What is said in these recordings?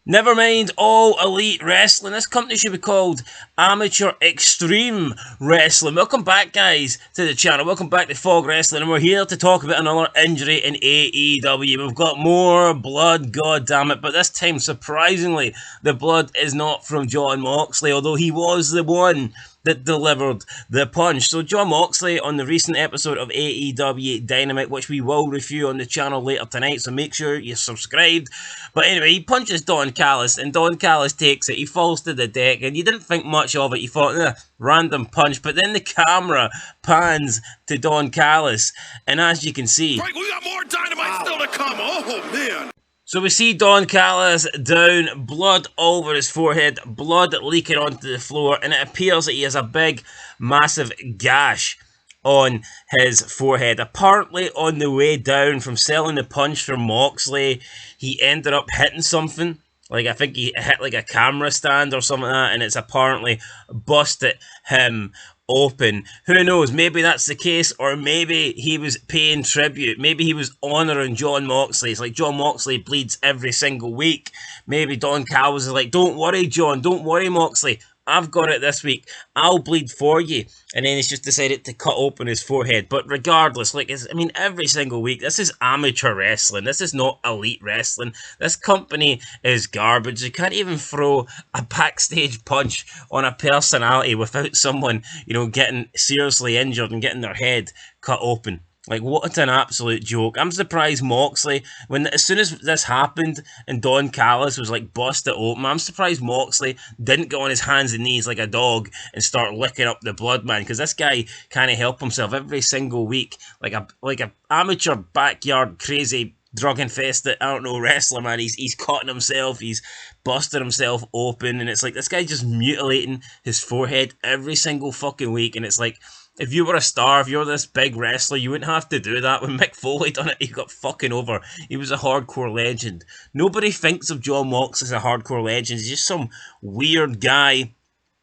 Never mind All Elite Wrestling. This company should be called Amateur Extreme Wrestling. Welcome back, guys, to the channel. Welcome back to Fog Wrestling, and we're here to talk about another injury in AEW. We've got more blood, god damn it, but this time, surprisingly, the blood is not from Jon Moxley, although he was the one that delivered the punch. So Jon Moxley on the recent episode of Aew Dynamite, which we will review on the channel later tonight, so make sure you're subscribed. But anyway, he punches Don Callis, and Don Callis takes it. He falls to the deck, and you didn't think much of it. You thought, random punch. But then the camera pans to Don Callis, and as you can see, Frank, we got more dynamite still to come. Oh, man. so we see Don Callis down, blood all over his forehead, blood leaking onto the floor, and it appears that he has a big, massive gash on his forehead. Apparently, on the way down from selling the punch from Moxley, he ended up hitting something. Like, I think he hit like a camera stand or something like that, and it's apparently busted him open. Who knows? Maybe that's the case, or maybe he was paying tribute. Maybe he was honouring Jon Moxley. It's like Jon Moxley bleeds every single week. Maybe Don Callis is like, don't worry, Jon, don't worry, Moxley. I've got it this week. I'll bleed for you. And then he's just decided to cut open his forehead. But regardless, like, I mean, every single week, this is amateur wrestling. This is not elite wrestling. This company is garbage. You can't even throw a backstage punch on a personality without someone, you know, getting seriously injured and getting their head cut open. Like, what an absolute joke. I'm surprised Moxley, as soon as this happened and Don Callis was like busted open, I'm surprised Moxley didn't get on his hands and knees like a dog and start licking up the blood, man. Because this guy can't help himself every single week. Like a amateur backyard crazy drug infested, I don't know, wrestler, man. He's cutting himself, he's busted himself open, and it's like this guy just mutilating his forehead every single fucking week. And it's like, if you were a star, if you're this big wrestler, you wouldn't have to do that. When Mick Foley done it, he got fucking over. He was a hardcore legend. Nobody thinks of Jon Moxley as a hardcore legend. He's just some weird guy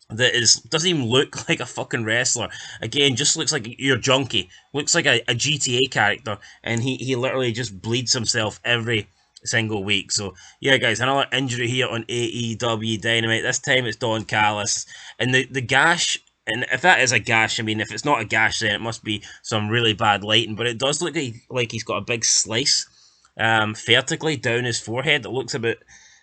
that doesn't even look like a fucking wrestler. Again, just looks like your junkie. Looks like a GTA character. And he literally just bleeds himself every single week. So yeah, guys, another injury here on AEW Dynamite. This time it's Don Callis. And the gash, and if that is a gash, I mean, if it's not a gash, then it must be some really bad lighting. But it does look like he's got a big slice vertically down his forehead. It looks about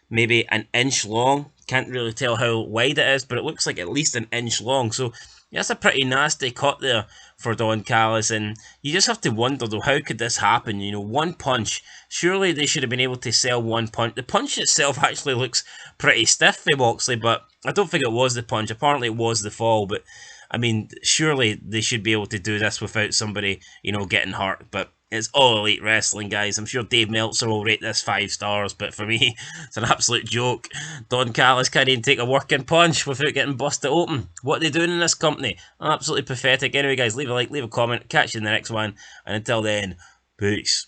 maybe an inch long. Can't really tell how wide it is, but it looks like at least an inch long. So yeah, that's a pretty nasty cut there for Don Callis. And you just have to wonder, though, how could this happen? You know, one punch. Surely they should have been able to sell one punch. The punch itself actually looks pretty stiff for Moxley, but I don't think it was the punch. Apparently it was the fall, but I mean, surely they should be able to do this without somebody, you know, getting hurt. But it's All Elite Wrestling, guys. I'm sure Dave Meltzer will rate this 5 stars, but for me, it's an absolute joke. Don Callis can't even take a working punch without getting busted open. What are they doing in this company? Absolutely pathetic. Anyway, guys, leave a like, leave a comment. Catch you in the next one, and until then, peace.